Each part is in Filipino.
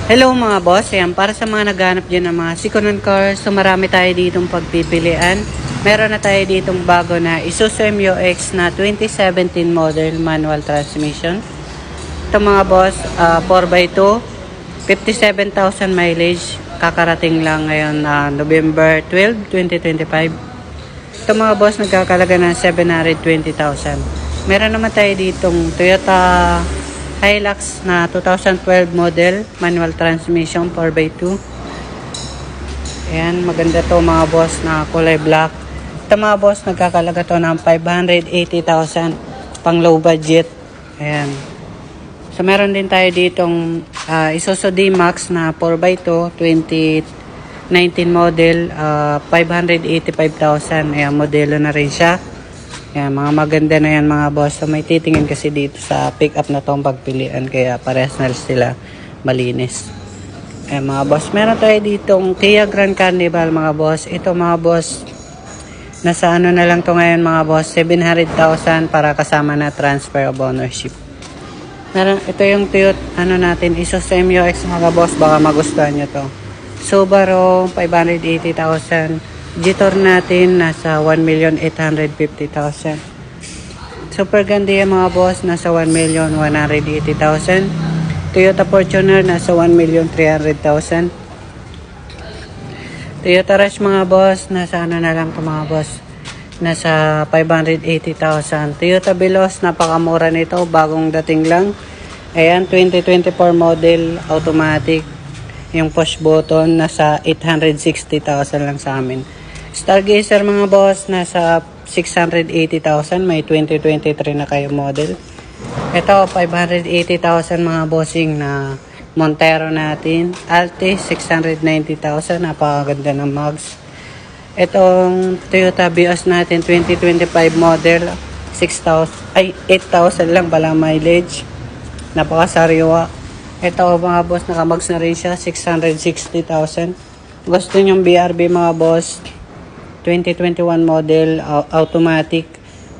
Hello mga boss, ayan, para sa mga naghahanap dyan ng mga second-hand cars, so marami tayo ditong pagpipilian. Meron na tayo ditong bago na Isuzu MU-X na 2017 model manual transmission. Ito mga boss, 4x2, 57,000 mileage, kakarating lang ngayon na November 12, 2025. Ito mga boss, nagkakalaga ng 720,000. Meron naman tayo ditong Toyota Hilux na 2012 model, manual transmission 4x2. Ayan, maganda to mga boss na kulay black. Ito mga boss, nagkakalaga to ng 580,000 pang low budget. Ayan. So meron din tayo ditong Isuzu D-Max na 4x2 2019 model, 585,000. Ayan, modelo na rin siya. Yan, mga maganda na yan mga boss. So may titingin kasi dito sa pick up na tong pagpilian, kaya parehas na sila malinis. Ayan mga boss, meron tayo ditong Kia Grand Carnival mga boss. Ito mga boss, nasa ano na lang to ngayon mga boss, 700,000 para kasama na transfer of ownership. Meron, ito yung Toyota natin, Isuzu MU-X mga boss, baka magustuhan nyo to. Subaru 580,000. G-Tour natin nasa 1,850,000. Super ganda yung mga boss, nasa 1,180,000. Toyota Fortuner nasa 1,300,000. Toyota Rush mga boss, nasa ano na lang ito mga boss, nasa 580,000. Toyota Veloz, napakamura nito, bagong dating lang. Ayan, 2024 model, automatic. Yung push button, nasa 860,000 lang sa amin. Stargazer mga boss, nasa 680,000. May 2023 na kayo model. Ito, 580,000 mga bossing na Montero natin. Altis, 690,000. Napakaganda ng mugs. Itong Toyota Vios natin, 2025 model. 8,000 lang pala mileage. Napakasariwa. Ito mga boss, nakamags na rin siya, 660,000. Gusto nyong BRB mga boss, 2021 model, automatic.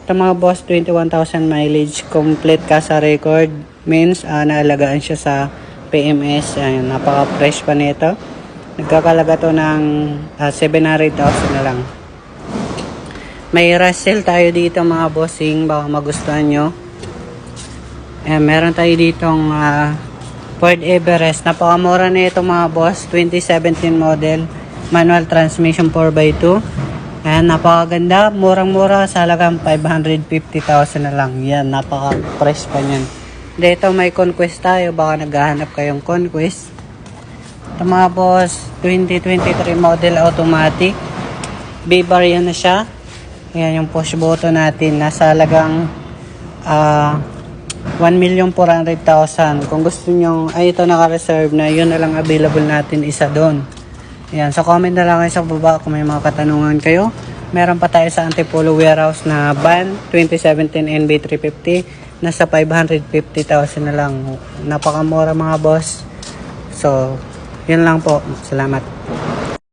Ito mga boss, 21,000 mileage, complete ka sa record. Means, naalagaan siya sa PMS. Ayun, napaka-fresh pa nito. Nagkakalaga to ng 700,000 na lang. May Russell tayo dito mga bossing, baka magustuhan nyo. Meron tayo ditong Ford Everest. Napakamura na ito mga boss. 2017 model. Manual transmission 4x2. Ayan, napakaganda. Murang-mura sa halagang 550,000 na lang. Yan, napaka-fresh pa niyan. Dito may Conquest tayo. Baka naghahanap kayong Conquest. Ito mga boss, 2023 model automatic. B-bar yan na siya. Ayan yung push button natin. Nasa halagang 1,400,000. Kung gusto nyo, ay ito naka-reserve na, yun na lang available natin, isa doon. Ayan, so comment na lang kayo sa baba kung may mga katanungan kayo. Meron pa tayo sa Antipolo Warehouse na van, 2017 NB350, nasa 550,000 na lang. Napakamura mga boss. So, yun lang po. Salamat.